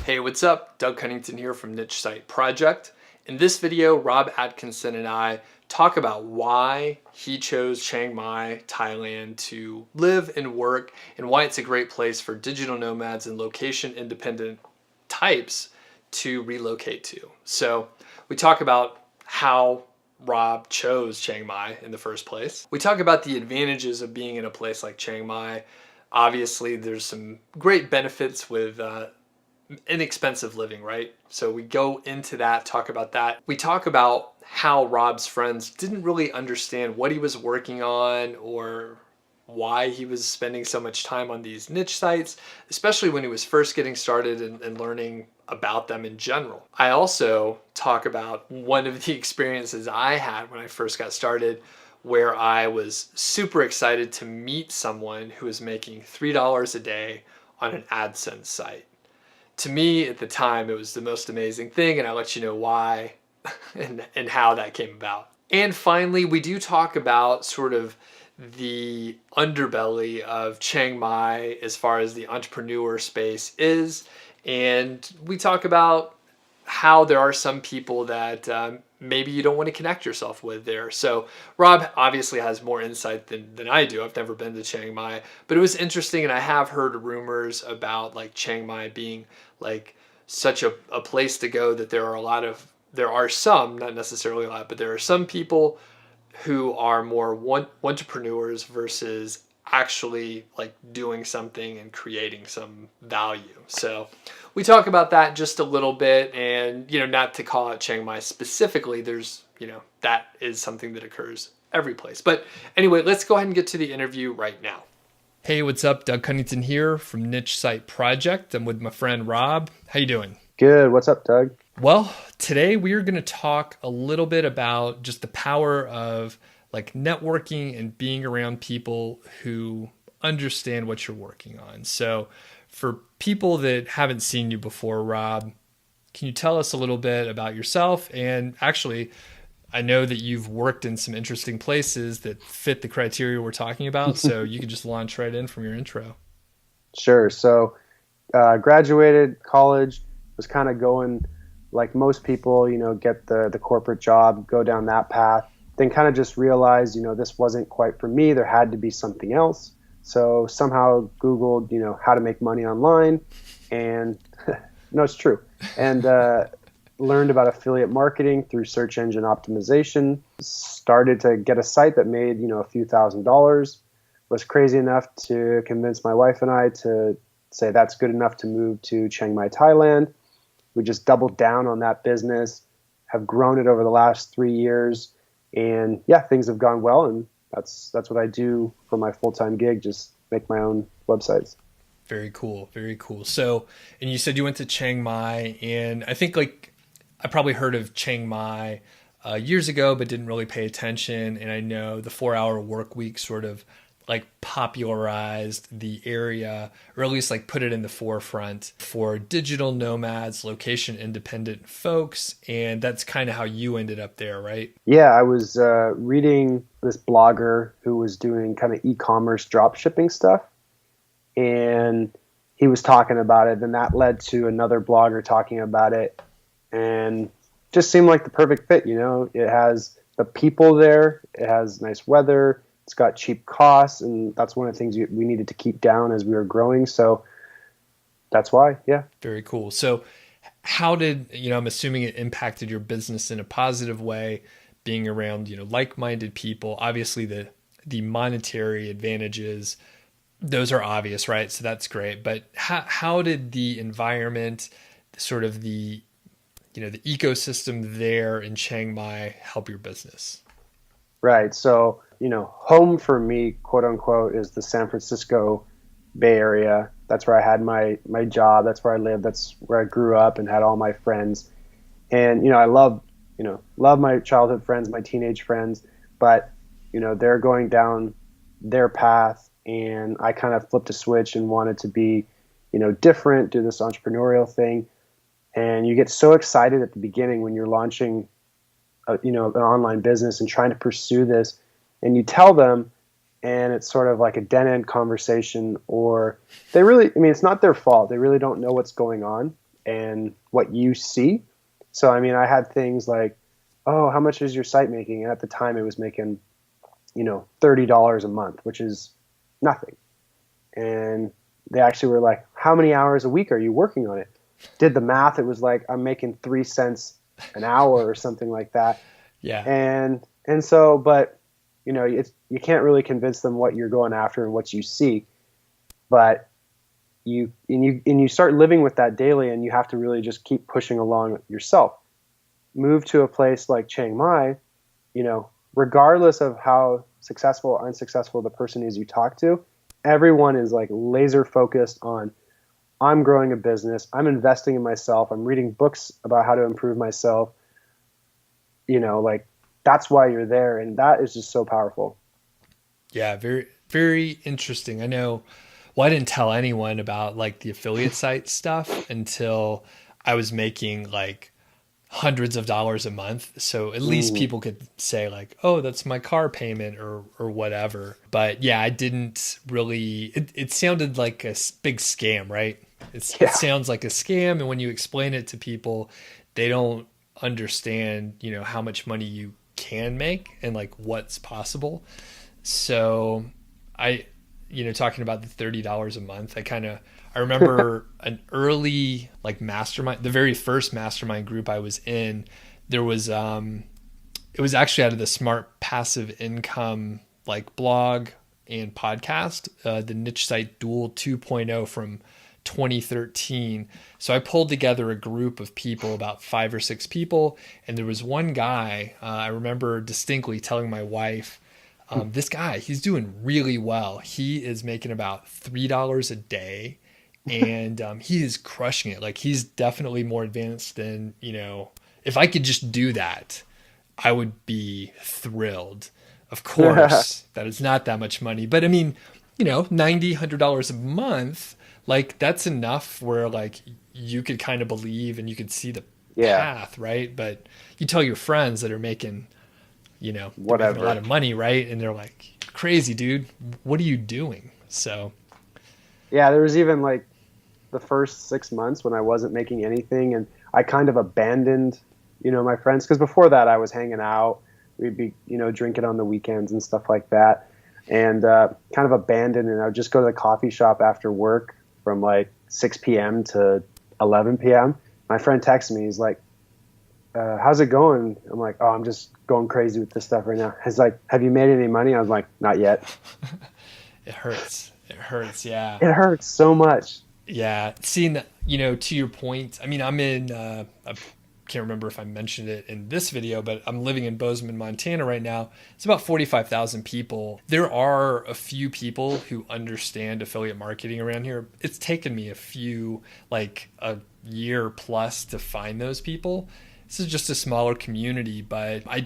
Hey, what's up? Doug Cunnington here from Niche Site Project. In this video, Rob Atkinson and I talk about why he chose Chiang Mai, Thailand to live and work, and why it's a great place for digital nomads and location independent types to relocate to. So we talk about how Rob chose Chiang Mai in the first place. We talk about the advantages of being in a place like Chiang Mai. Obviously, there's some great benefits with inexpensive living, right? So we go into that, talk about that. We talk about how Rob's friends didn't really understand what he was working on or why he was spending so much time on these niche sites, especially when he was first getting started and learning about them in general. I also talk about one of the experiences I had when I first got started where I was super excited to meet someone who was making $3 a day on an AdSense site. To me at the time, it was the most amazing thing, and I'll let you know why and how that came about. And finally, we do talk about sort of the underbelly of Chiang Mai as far as the entrepreneur space is. And we talk about how there are some people that maybe you don't want to connect yourself with there. So Rob obviously has more insight than I do. I've never been to Chiang Mai, but it was interesting, and I have heard rumors about like Chiang Mai being like such a place to go that there are some, not necessarily a lot, but there are some people who are more entrepreneurs versus actually like doing something and creating some value. So we talk about that just a little bit, and not to call out Chiang Mai specifically, there's that is something that occurs every place. But anyway, let's go ahead and get to the interview right now. Hey, what's up? Doug Cunnington here from Niche Site Project. I'm with my friend Rob. How you doing? Good. What's up, Doug? Well, today we are going to talk a little bit about just the power of like networking and being around people who understand what you're working on. So for people that haven't seen you before, Rob, can you tell us a little bit about yourself? And actually, I know that you've worked in some interesting places that fit the criteria we're talking about. So you can just launch right in from your intro. Sure. So, graduated college, was kind of going like most people, get the corporate job, go down that path. Then kind of just realized, this wasn't quite for me. There had to be something else. So somehow Googled, how to make money online, and no, it's true. And learned about affiliate marketing through search engine optimization. Started to get a site that made, a few $1,000s. Was crazy enough to convince my wife and I to say that's good enough to move to Chiang Mai, Thailand. We just doubled down on that business, have grown it over the last 3 years, and yeah, things have gone well, and that's what I do for my full-time gig, just make my own websites. Very cool. Very cool. So, and you said you went to Chiang Mai, and I think like I probably heard of Chiang Mai years ago, but didn't really pay attention. And I know the 4-hour work week sort of like popularized the area, or at least like put it in the forefront for digital nomads, location independent folks. And that's kind of how you ended up there, right? Yeah, I was reading this blogger who was doing kind of e-commerce drop shipping stuff, and he was talking about it. Then that led to another blogger talking about it, and just seemed like the perfect fit. It has the people there, it has nice weather, it's got cheap costs, and that's one of the things we needed to keep down as we were growing. So that's why, yeah. Very cool. So how did, I'm assuming it impacted your business in a positive way, being around, like-minded people. Obviously the monetary advantages, those are obvious, right? So that's great. But how did the environment, sort of the ecosystem there in Chiang Mai help your business? Right. So, home for me, quote unquote, is the San Francisco Bay Area. That's where I had my job. That's where I lived. That's where I grew up and had all my friends. And, I love my childhood friends, my teenage friends, but, they're going down their path, and I kind of flipped a switch and wanted to be, different, do this entrepreneurial thing. And you get so excited at the beginning when you're launching an online business and trying to pursue this, and you tell them, and it's sort of like a dead-end conversation, or it's not their fault. They really don't know what's going on. and what you see. So, I mean, I had things like, oh, how much is your site making? And at the time it was making, $30 a month, which is nothing. And they actually were like, how many hours a week are you working on it? Did the math. It was like, I'm making 3 cents an hour or something like that. Yeah. And so, but you can't really convince them what you're going after and what you see, but you start living with that daily, and you have to really just keep pushing along yourself. Move to a place like Chiang Mai, regardless of how successful or unsuccessful the person is you talk to, everyone is like laser focused on, I'm growing a business, I'm investing in myself, I'm reading books about how to improve myself. Like, that's why you're there, and that is just so powerful. Yeah, very, very interesting. I know, well, I didn't tell anyone about like the affiliate site stuff until I was making like hundreds of dollars a month. So at least people could say like, oh, that's my car payment or whatever. But yeah, I didn't really, it sounded like a big scam, right? It sounds like a scam. And when you explain it to people, they don't understand, how much money you can make and like what's possible. So talking about the $30 a month, I remember an early like mastermind, the very first mastermind group I was in, there was, it was actually out of the Smart Passive Income like blog and podcast, the niche site Duel 2.0 from 2013. So I pulled together a group of people, about 5 or 6 people. And there was one guy, I remember distinctly telling my wife, this guy, he's doing really well. He is making about $3 a day, and he is crushing it. Like, he's definitely more advanced than, if I could just do that, I would be thrilled. Of course, that is not that much money. But I mean, $90, $100 a month, like that's enough where like you could kind of believe and you could see the path, right? But you tell your friends that are making whatever, a lot of money, right? And they're like, crazy, dude, what are you doing? So yeah, there was even like the first 6 months when I wasn't making anything, and I kind of abandoned my friends, because before that I was hanging out, we'd be drinking on the weekends and stuff like that, and kind of abandoned. And I would just go to the coffee shop after work from like 6 p.m. to 11 p.m. My friend texted me, he's like, how's it going? I'm like, oh, I'm just going crazy with this stuff right now. He's like, have you made any money? I was like, not yet. It hurts. Yeah. It hurts so much. Yeah. Seeing that, to your point, I mean, I'm in, I can't remember if I mentioned it in this video, but I'm living in Bozeman, Montana right now. It's about 45,000 people. There are a few people who understand affiliate marketing around here. It's taken me like a year plus to find those people. This is just a smaller community, but I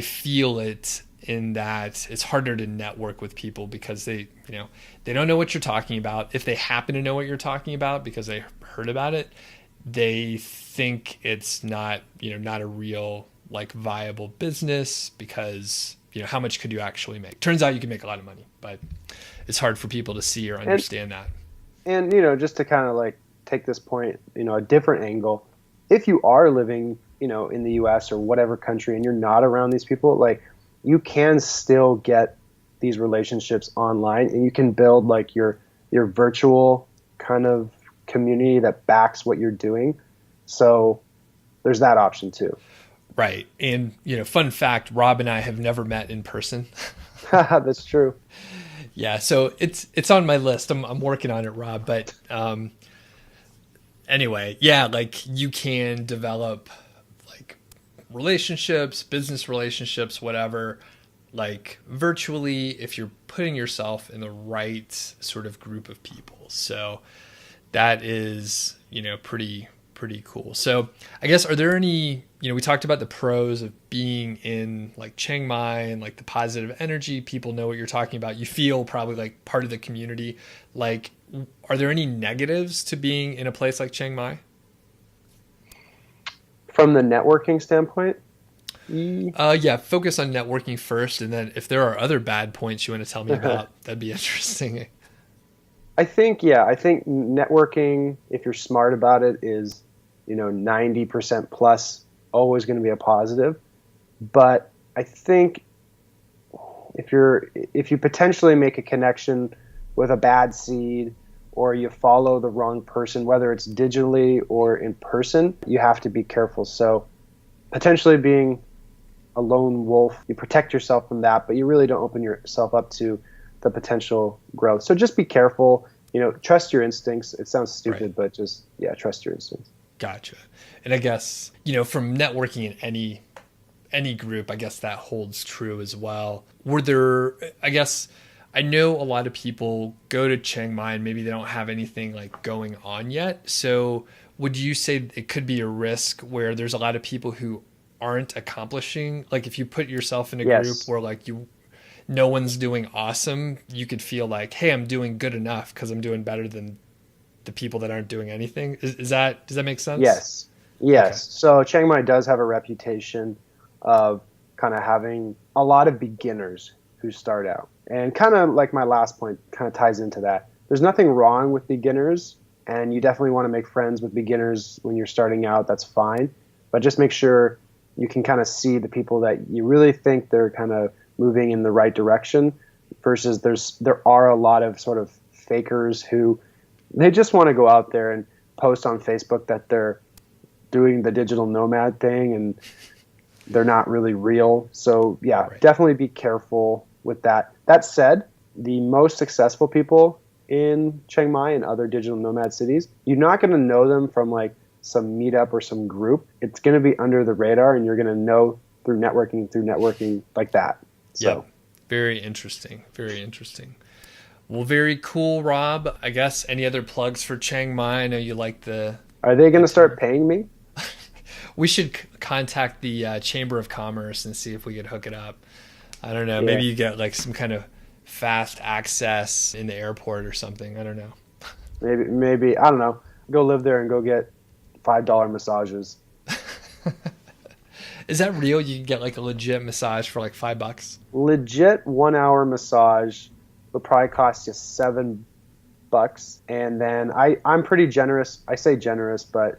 feel it in that it's harder to network with people because they don't know what you're talking about. If they happen to know what you're talking about because they heard about it, they think it's not a real like viable business because, how much could you actually make? Turns out you can make a lot of money, but it's hard for people to see or understand that. And, just to kind of like take this point, a different angle. If you are living, in the US or whatever country, and you're not around these people, like, you can still get these relationships online, and you can build like your virtual kind of community that backs what you're doing. So there's that option too. Right. And, fun fact, Rob and I have never met in person. That's true. Yeah. So it's on my list. I'm working on it, Rob. But, anyway, yeah, like you can develop like relationships, business relationships, whatever, like virtually if you're putting yourself in the right sort of group of people. So that is, pretty cool. So I guess, are there any, we talked about the pros of being in like Chiang Mai and like the positive energy, people know what you're talking about. You feel probably like part of the community. Like, are there any negatives to being in a place like Chiang Mai? From the networking standpoint? Yeah, focus on networking first. And then if there are other bad points you want to tell me about, that'd be interesting. I think, yeah, I think networking, if you're smart about it, is, 90% plus always going to be a positive. But I think if you potentially make a connection with a bad seed, or you follow the wrong person, whether it's digitally or in person, you have to be careful. So potentially being a lone wolf, you protect yourself from that, but you really don't open yourself up to the potential growth. So just be careful, trust your instincts. It sounds stupid, Right. but just, yeah, trust your instincts. Gotcha. And I guess, from networking in any group, I guess that holds true as well. Were there, I guess, I know a lot of people go to Chiang Mai and maybe they don't have anything like going on yet. So would you say it could be a risk where there's a lot of people who aren't accomplishing, like if you put yourself in a group Yes. where like no one's doing awesome, you could feel like, hey, I'm doing good enough because I'm doing better than the people that aren't doing anything. Does that make sense? Yes. Okay. Yes. So Chiang Mai does have a reputation of kind of having a lot of beginners who start out. And kind of like my last point kind of ties into that. There's nothing wrong with beginners, and you definitely want to make friends with beginners when you're starting out. That's fine. But just make sure you can kind of see the people that you really think they're kind of moving in the right direction versus there are a lot of sort of fakers who they just want to go out there and post on Facebook that they're doing the digital nomad thing and they're not really real. So yeah, Right. definitely be careful with that. That said, the most successful people in Chiang Mai and other digital nomad cities, you're not going to know them from like some meetup or some group. It's going to be under the radar and you're going to know through networking like that. Yep. So Very interesting. Very interesting. Well, very cool, Rob. I guess any other plugs for Chiang Mai? I know you like are they going the to start tour. paying me? We should contact the Chamber of Commerce and see if we could hook it up. I don't know. Yeah, Maybe you get like some kind of fast access in the airport or something. I don't know. maybe, I don't know. Go live there and go get $5 massages. Is that real? You can get like a legit massage for like $5. Legit 1 hour massage would probably cost you $7. And then I'm pretty generous. I say generous, but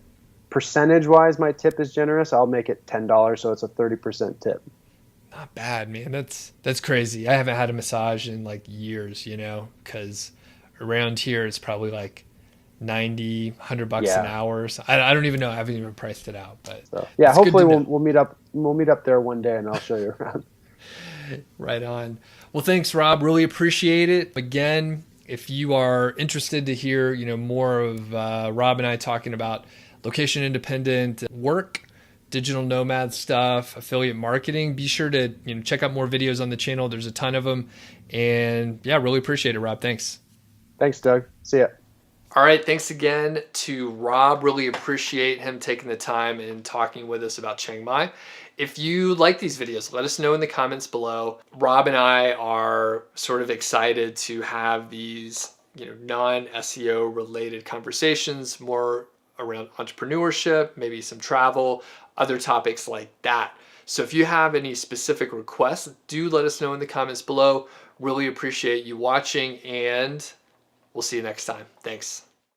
percentage wise, my tip is generous. I'll make it $10, so it's a 30% tip. Not bad, man. That's crazy. I haven't had a massage in like years, because around here it's probably like 90, $100 an Yeah. hour. So I don't even know. I haven't even priced it out, but So yeah, it's good hopefully to we'll know. we'll meet up. We'll meet up there one day, and I'll show you around. Right on. Well, thanks, Rob. Really appreciate it. Again, if you are interested to hear, more of Rob and I talking about location independent work, digital nomad stuff, affiliate marketing, be sure to check out more videos on the channel. There's a ton of them, and yeah, really appreciate it, Rob. Thanks. Thanks, Doug. See ya. All right, thanks again to Rob. Really appreciate him taking the time and talking with us about Chiang Mai. If you like these videos, let us know in the comments below. Rob and I are sort of excited to have these, non-SEO related conversations, more around entrepreneurship, maybe some travel, other topics like that. So if you have any specific requests, do let us know in the comments below. Really appreciate you watching, and we'll see you next time. Thanks.